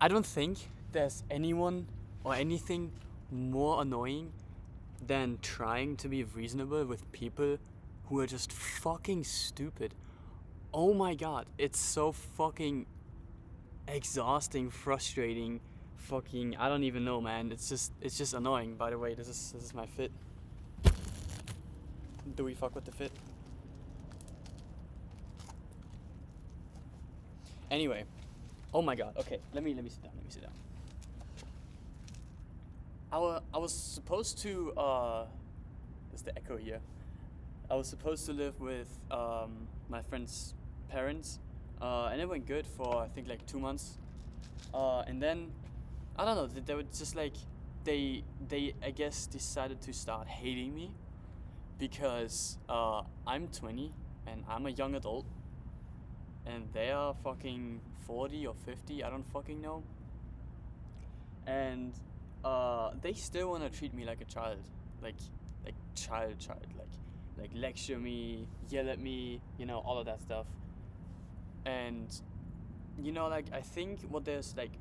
I don't think there's anyone or anything more annoying than trying to be reasonable with people who are just fucking stupid. Oh my god, it's so fucking exhausting, frustrating, fucking I don't even know, man. It's just annoying. By the way, this is my fit. Do we fuck with the fit? Anyway, oh my god. Okay, let me sit down. Let me sit down. I was supposed to there's the echo here. I was supposed to live with my friend's parents, and it went good for I think like 2 months. And then I don't know. They were just like they I guess decided to start hating me because I'm 20 and I'm a young adult, and they are fucking 40 or 50. I don't fucking know. And they still wanna treat me like a child, like child, like lecture me, yell at me, all of that stuff. And like I think what there's like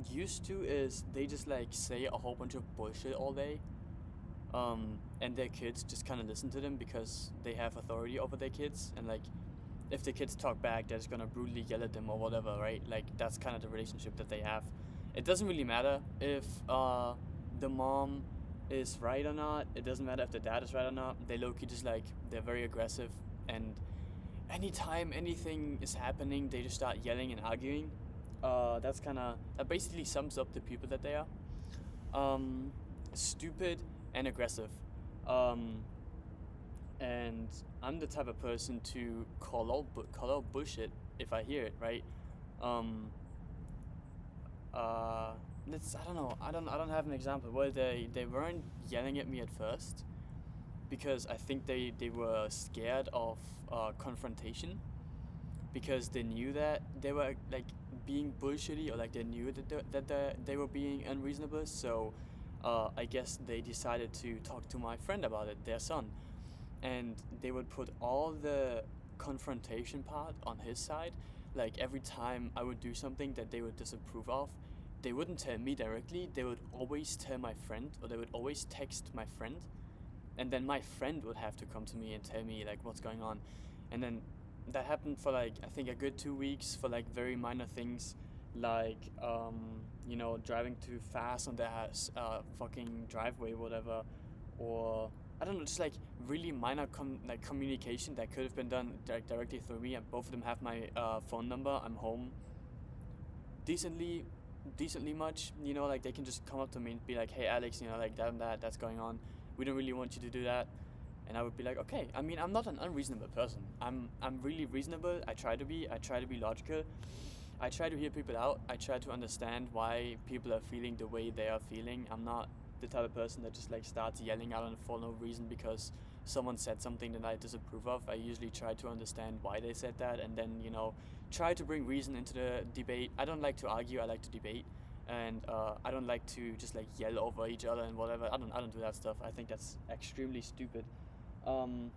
used to is they just like say a whole bunch of bullshit all day, and their kids just kind of listen to them because they have authority over their kids, and like if the kids talk back, they're just gonna brutally yell at them or whatever, right? Like that's kind of the relationship that they have. It doesn't really matter if the mom is right or not. It doesn't matter if the dad is right or not. They low-key just like they're very aggressive, and anytime anything is happening, they just start yelling and arguing. That basically sums up the people that they are. Um, Stupid and aggressive. Um, and I'm the type of person to call out bullshit if I hear it, right? Um, uh, let's I don't know. I don't have an example. Well, they weren't yelling at me at first because I think they were scared of confrontation because they knew that they were like being bullshitty, or like they knew that they were being unreasonable. So I guess they decided to talk to my friend about it, their son, and they would put all the confrontation part on his side. Like every time I would do something that they would disapprove of, they wouldn't tell me directly. They would always tell my friend, or they would always text my friend, and then my friend would have to come to me and tell me like what's going on. And then that happened for like I think a good 2 weeks for like very minor things, like driving too fast on their fucking driveway, whatever, or I don't know, just like really minor like communication that could have been done directly through me. And both of them have my phone number. I'm home decently decently much, like they can just come up to me and be like, hey Alex, like that and that's going on. We don't really want you to do that. And I would be like, okay. I mean, I'm not an unreasonable person. I'm really reasonable. I try to be logical. I try to hear people out. I try to understand why people are feeling the way they are feeling. I'm not the type of person that just like starts yelling out for no reason because someone said something that I disapprove of. I usually try to understand why they said that, and then try to bring reason into the debate. I don't like to argue. I like to debate, and I don't like to just like yell over each other and whatever. I don't do that stuff. I think that's extremely stupid. Um,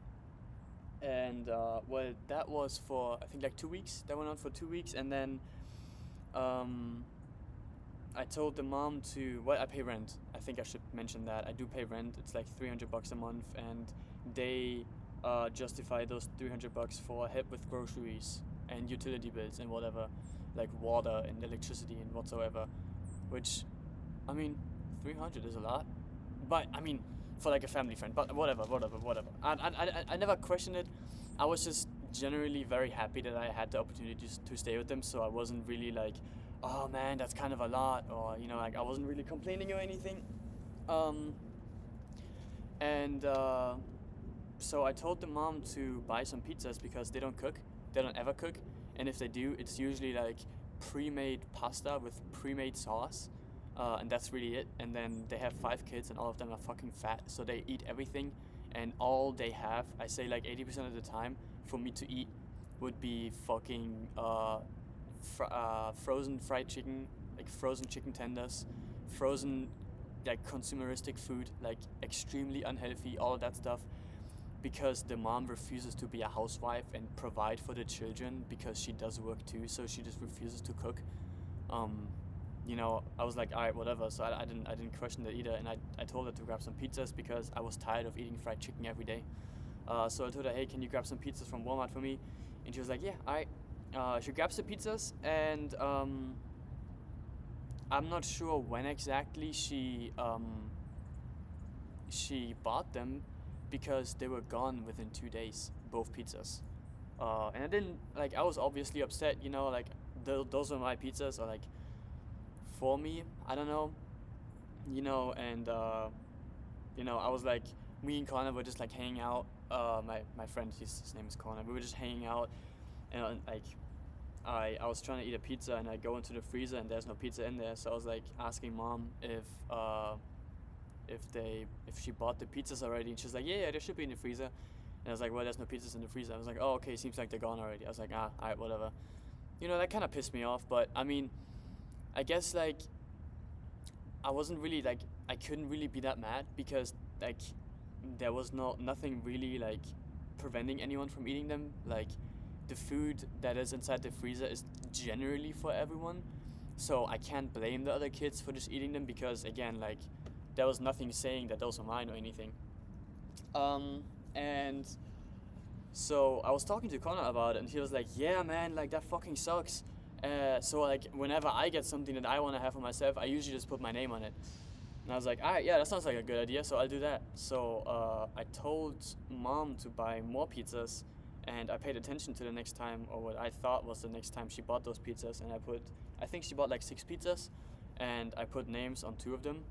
and well, that was for I think like 2 weeks. That went on for 2 weeks, and then um, I told the mom to. Well, I pay rent. I think I should mention that I do pay rent. It's like $300 a month, and they justify those $300 for help with groceries and utility bills and whatever, like water and electricity and whatsoever. Which, I mean, 300 is a lot, but I mean, for like a family friend. But whatever. I never questioned it. I was just generally very happy that I had the opportunity to stay with them, so I wasn't really like, oh man, that's kind of a lot, or like I wasn't really complaining or anything. Um, and so I told the mom to buy some pizzas because they don't cook. They don't ever cook, and if they do, it's usually like pre-made pasta with pre-made sauce, and that's really it. And then they have 5 kids, and all of them are fucking fat, so they eat everything. And all they have, I say like 80% of the time, for me to eat, would be fucking frozen fried chicken, like frozen chicken tenders, frozen like consumeristic food, like extremely unhealthy, all of that stuff, because the mom refuses to be a housewife and provide for the children because she does work too, so she just refuses to cook. Um, I was like, all right, whatever. So I didn't question that either, and I told her to grab some pizzas because I was tired of eating fried chicken every day. So I told her, hey, can you grab some pizzas from Walmart for me? And she was like, yeah, all right. She grabs the pizzas, and I'm not sure when exactly she bought them, because they were gone within 2 days, both pizzas. And I didn't like. I was obviously upset, like those were my pizzas, or like for me. I don't know, and I was like, me and Connor were just like hanging out. My friend, his name is Connor. We were just hanging out, and like I was trying to eat a pizza, and I go into the freezer and there's no pizza in there. So I was like asking mom if she bought the pizzas already, and she's like, yeah, they should be in the freezer. And I was like, well, there's no pizzas in the freezer. I was like, oh, okay, seems like they're gone already. I was like, alright, whatever. That kind of pissed me off, but I mean, I guess like I wasn't really like, I couldn't really be that mad, because like there was nothing really like preventing anyone from eating them. Like the food that is inside the freezer is generally for everyone, so I can't blame the other kids for just eating them, because again, like there was nothing saying that those are mine or anything. And so I was talking to Connor about it, and he was like, yeah, man, like that fucking sucks. So like whenever I get something that I want to have for myself, I usually just put my name on it. And I was like, alright, yeah, that sounds like a good idea, so I'll do that. So I told mom to buy more pizzas, and I paid attention to the next time, or what I thought was the next time she bought those pizzas, and I think she bought like 6 pizzas, and I put names on 2 of them.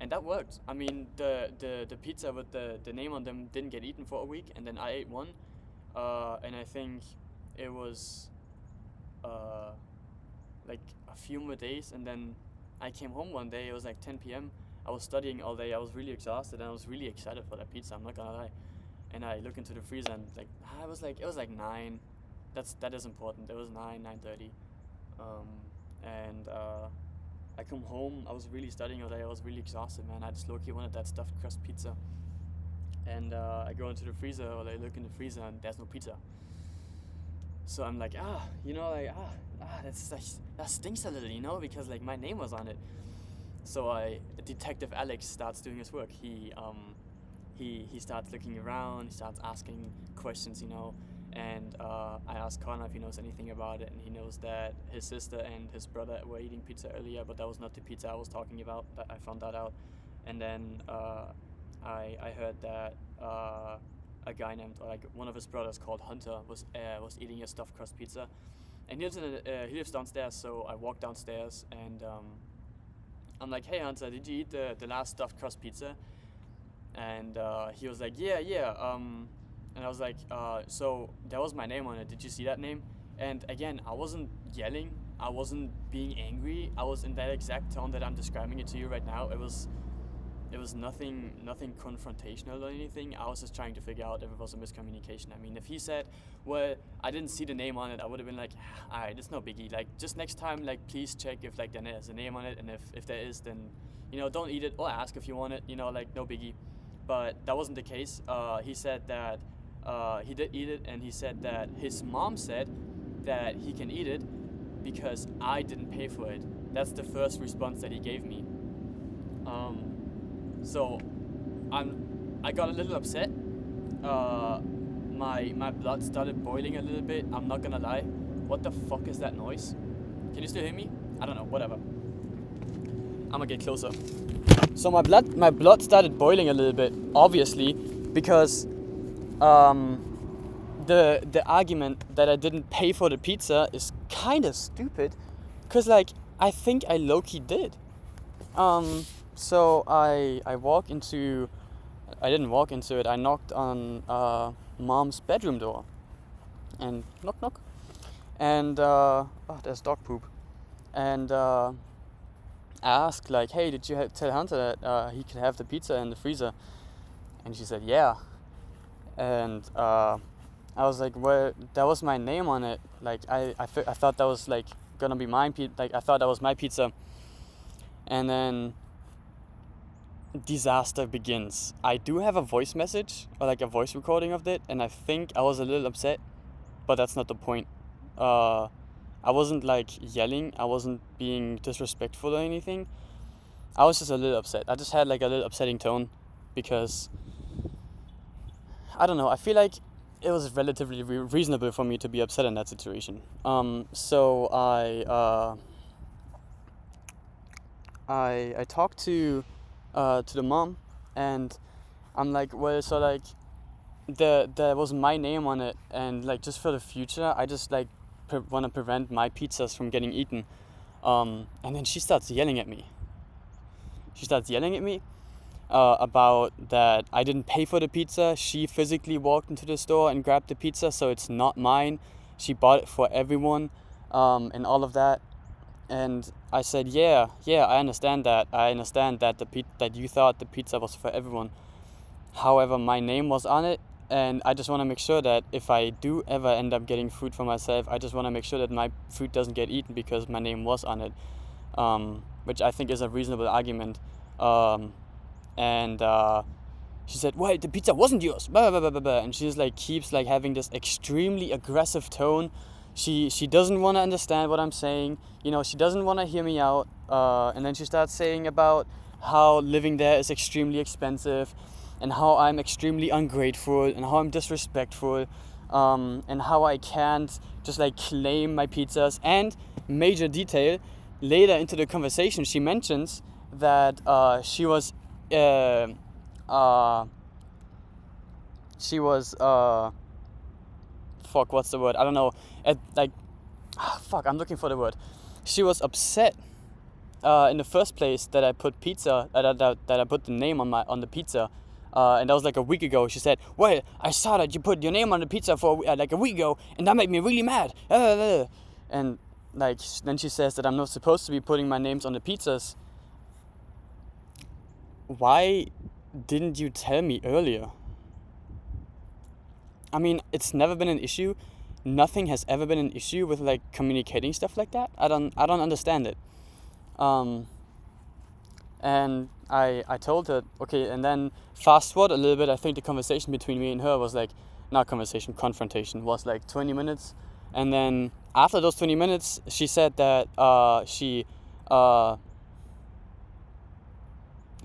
And that worked. I mean, the pizza with the name on them didn't get eaten for a week, and then I ate one. And I think it was like a few more days, and then I came home one day. It was like 10 p.m. I was studying all day. I was really exhausted, and I was really excited for that pizza. I'm not gonna lie. And I look into the freezer, and like it was like 9. That is important. It was 9:30. And I come home. I was really studying all day. I was really exhausted, man. I just low-key wanted that stuffed crust pizza. And I go into the freezer, or I look in the freezer, and there's no pizza. So I'm like, that stinks a little, because like my name was on it. So Detective Alex starts doing his work. He starts looking around. He starts asking questions, And I asked Connor if he knows anything about it, and he knows that his sister and his brother were eating pizza earlier, but that was not the pizza I was talking about. That I found that out. And then I heard that a guy named, like one of his brothers called Hunter, was eating a stuffed crust pizza, and he lives downstairs. So I walk downstairs, and I'm like, hey Hunter, did you eat the last stuffed crust pizza? And he was like, yeah. And I was like, so that was my name on it. Did you see that name? And again, I wasn't yelling. I wasn't being angry. I was in that exact tone that I'm describing it to you right now. It was nothing confrontational or anything. I was just trying to figure out if it was a miscommunication. I mean, if he said, well, I didn't see the name on it, I would have been like, alright, it's no biggie. Like, just next time, like, please check if, like, there is a name on it, and if there is, then, don't eat it, or ask if you want it, like, no biggie. But that wasn't the case. He said that he did eat it, and he said that his mom said that he can eat it because I didn't pay for it. That's the first response that he gave me. So I got a little upset. My blood started boiling a little bit. I'm not gonna lie. What the fuck is that noise? Can you still hear me? I don't know. Whatever. I'm gonna get closer. So my blood started boiling a little bit, obviously, because the argument that I didn't pay for the pizza is kind of stupid, cause like I think I low-key did. So I didn't walk into it. I knocked on mom's bedroom door, and knock, and there's dog poop, and I asked like, hey, did you tell Hunter that he could have the pizza in the freezer? And she said, yeah. And I was like, well, that was my name on it. Like I thought that was like gonna be mine. Like I thought that was my pizza. And then disaster begins. I do have a voice message, or like a voice recording of it, and I think I was a little upset, but that's not the point. I wasn't like yelling. I wasn't being disrespectful or anything. I was just a little upset. I just had like a little upsetting tone because I don't know. I feel like it was relatively reasonable for me to be upset in that situation. So I talked to the mom, and I'm like, well, so like there was my name on it, and like just for the future, I just like want to prevent my pizzas from getting eaten. And then she starts yelling at me. She starts yelling at me about that I didn't pay for the pizza. She physically walked into the store and grabbed the pizza, so it's not mine. She bought it for everyone, and all of that. And I said, yeah, I understand that. I understand that that you thought the pizza was for everyone. However, my name was on it, and I just want to make sure that if I do ever end up getting food for myself, I just want to make sure that my food doesn't get eaten because my name was on it, which I think is a reasonable argument. And she said, "Wait, the pizza wasn't yours." Blah, blah, blah, blah, blah. And she just like keeps like having this extremely aggressive tone. She doesn't want to understand what I'm saying. She doesn't want to hear me out. And then she starts saying about how living there is extremely expensive, and how I'm extremely ungrateful, and how I'm disrespectful, and how I can't just like claim my pizzas. And major detail, later into the conversation, she mentions that she was fuck, what's the word? I don't know. I'm looking for the word. She was upset in the first place that I put pizza that I put the name on the pizza. And that was like a week ago. She said, "Well, I saw that you put your name on the pizza for like a week ago, and that made me really mad." And like then she says that I'm not supposed to be putting my names on the pizzas. Why didn't you tell me earlier? I mean, it's never been an issue. Nothing has ever been an issue with like communicating stuff like that. I don't understand it. And I told her, okay, and then fast forward a little bit. I think the conversation between me and her was like, confrontation was like 20 minutes. And then after those 20 minutes, she said that she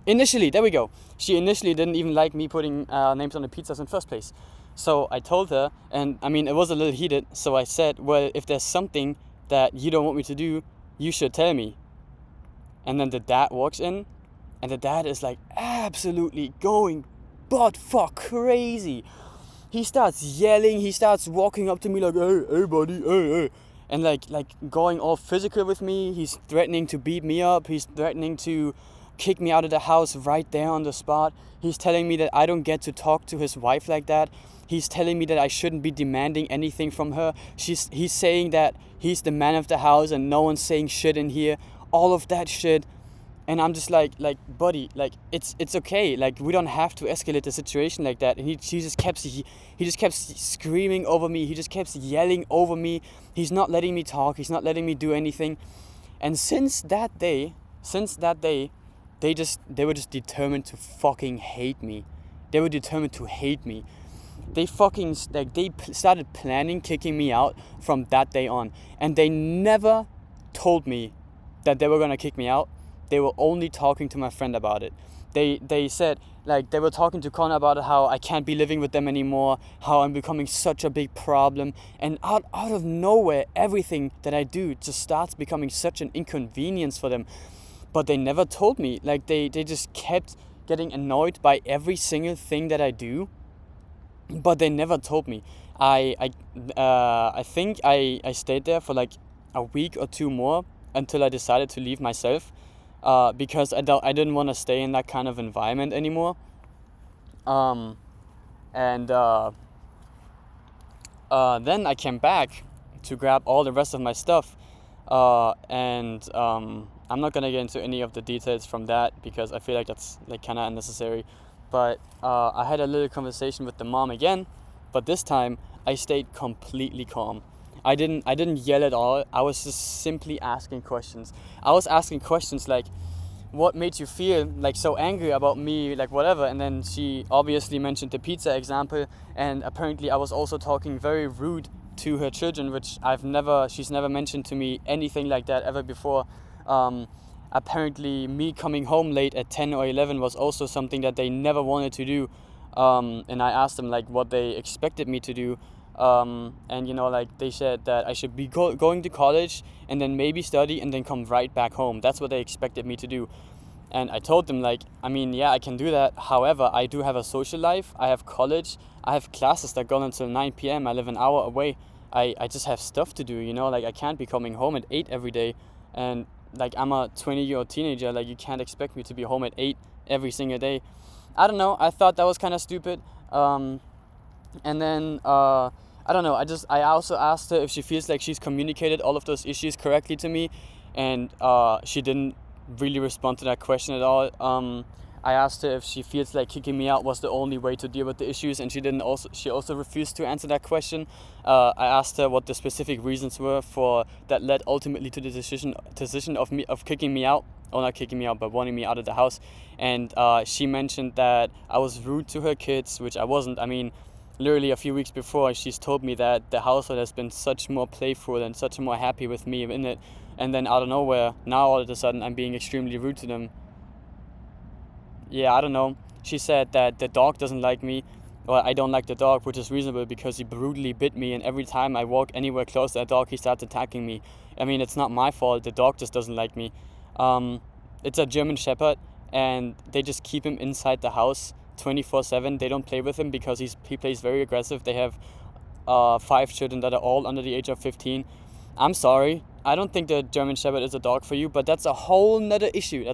initially didn't even like me putting names on the pizzas in the first place. So I told her, and I mean, it was a little heated, so I said, well, if there's something that you don't want me to do, you should tell me. And then the dad walks in, and the dad is like absolutely going butt fuck crazy. He starts yelling, he starts walking up to me like, hey buddy, hey. And like going all physical with me. He's threatening to beat me up, he's threatening to kick me out of the house right there on the spot. He's telling me that I don't get to talk to his wife like that. He's telling me that I shouldn't be demanding anything from her. He's saying that he's the man of the house and no one's saying shit in here. All of that shit. And I'm just like, buddy, like it's okay. Like we don't have to escalate the situation like that. And he just kept screaming over me. He just kept yelling over me. He's not letting me talk. He's not letting me do anything. And since that day, they were just determined to fucking hate me. They were determined to hate me. They started planning kicking me out from that day on. And they never told me that they were gonna kick me out. They were only talking to my friend about it. They said, like, they were talking to Connor about how I can't be living with them anymore, how I'm becoming such a big problem. And out of nowhere, everything that I do just starts becoming such an inconvenience for them. But they never told me. Like, they just kept getting annoyed by every single thing that I do. But they never told me. I think I stayed there for like a week or two more until I decided to leave myself, because I didn't want to stay in that kind of environment anymore. Then I came back to grab all the rest of my stuff, and I'm not gonna get into any of the details from that because I feel like that's like kind of unnecessary. But I had a little conversation with the mom again, but this time I stayed completely calm. I didn't yell at all. I was just simply asking questions. I was asking questions like, what made you feel like so angry about me, like whatever. And then she obviously mentioned the pizza example, and apparently I was also talking very rude to her children, which she's never mentioned to me anything like that ever before. Apparently me coming home late at 10 or 11 was also something that they never wanted to do. And I asked them like what they expected me to do. And like they said that I should be going to college and then maybe study and then come right back home. That's what they expected me to do. And I told them like, I mean, yeah, I can do that. However, I do have a social life. I have college. I have classes that go until 9 p.m. I live an hour away. I just have stuff to do, like I can't be coming home at 8 every day. And like I'm a 20-year-old teenager, like you can't expect me to be home at 8 every single day. I don't know. I thought that was kind of stupid. And then I don't know. I also asked her if she feels like she's communicated all of those issues correctly to me, and she didn't really respond to that question at all. I asked her if she feels like kicking me out was the only way to deal with the issues, and she also refused to answer that question. I asked her what the specific reasons were for that led ultimately to the decision of kicking me out, or not kicking me out, but wanting me out of the house. And she mentioned that I was rude to her kids, which I wasn't. I mean, literally a few weeks before, she's told me that the household has been such more playful and such more happy with me in it. And then out of nowhere, now all of a sudden, I'm being extremely rude to them. Yeah, I don't know. She said that the dog doesn't like me. Well, I don't like the dog, which is reasonable because he brutally bit me. And every time I walk anywhere close to that dog, he starts attacking me. I mean, it's not my fault. The dog just doesn't like me. It's a German Shepherd, and they just keep him inside the house 24/7. They don't play with him because he plays very aggressive. They have 5 children that are all under the age of 15. I'm sorry. I don't think the German Shepherd is a dog for you, but that's a whole nother issue.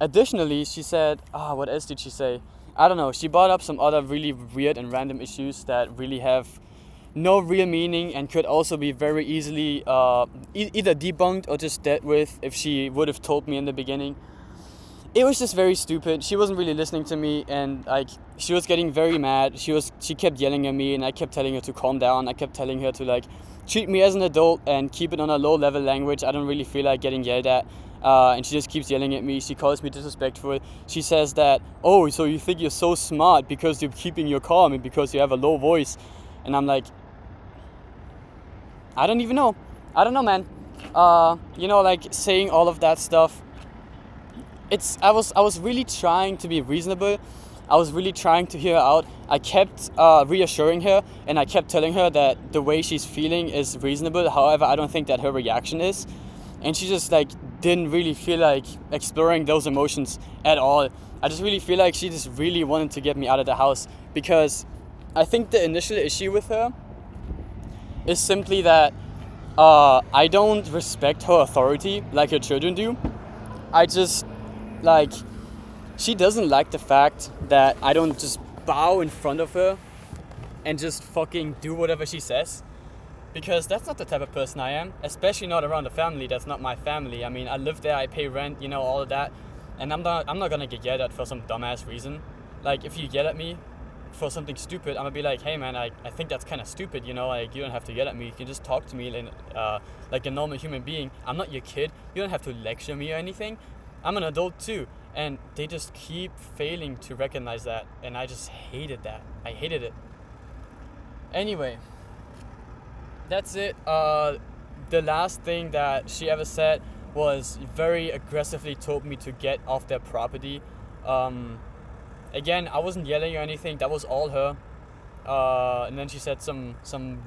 Additionally, she said, what else did she say? I don't know. She brought up some other really weird and random issues that really have no real meaning and could also be very easily either debunked or just dealt with if she would have told me in the beginning. It was just very stupid. She wasn't really listening to me, and like she was getting very mad. She kept yelling at me, and I kept telling her to calm down. I kept telling her to like treat me as an adult and keep it on a low level language. I don't really feel like getting yelled at. And she just keeps yelling at me. She calls me disrespectful. She says that, oh, so you think you're so smart because you're keeping your calm and because you have a low voice. And I'm like, I don't even know. I don't know, man. Like saying all of that stuff. I was really trying to be reasonable. I was really trying to hear her out. I kept reassuring her, and I kept telling her that the way she's feeling is reasonable. However, I don't think that her reaction is. And she just like didn't really feel like exploring those emotions at all. I just really feel like she just really wanted to get me out of the house, because I think the initial issue with her is simply that I don't respect her authority like her children do. She doesn't like the fact that I don't just bow in front of her and just fucking do whatever she says. Because that's not the type of person I am, especially not around a family that's not my family. I mean, I live there, I pay rent, all of that. And I'm not gonna get yelled at for some dumbass reason. Like, if you yell at me for something stupid, I'm gonna be like, hey man, I think that's kind of stupid, like you don't have to yell at me. You can just talk to me like a normal human being. I'm not your kid. You don't have to lecture me or anything. I'm an adult too. And they just keep failing to recognize that. And I just hated that. I hated it. Anyway, that's it. The last thing that she ever said was very aggressively told me to get off their property. Again, I wasn't yelling or anything. That was all her. And then she said some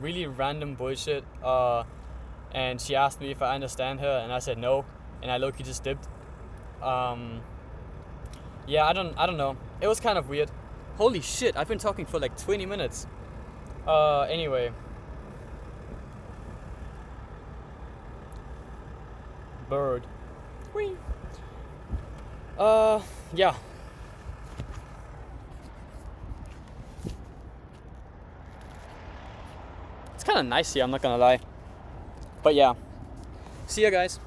really random bullshit. And she asked me if I understand her, and I said no. And I low-key just dipped. Yeah, I don't know. It was kind of weird. Holy shit, I've been talking for like 20 minutes. Anyway. Bird. Whee. Yeah. It's kind of nice here, I'm not gonna lie. But yeah. See ya, guys.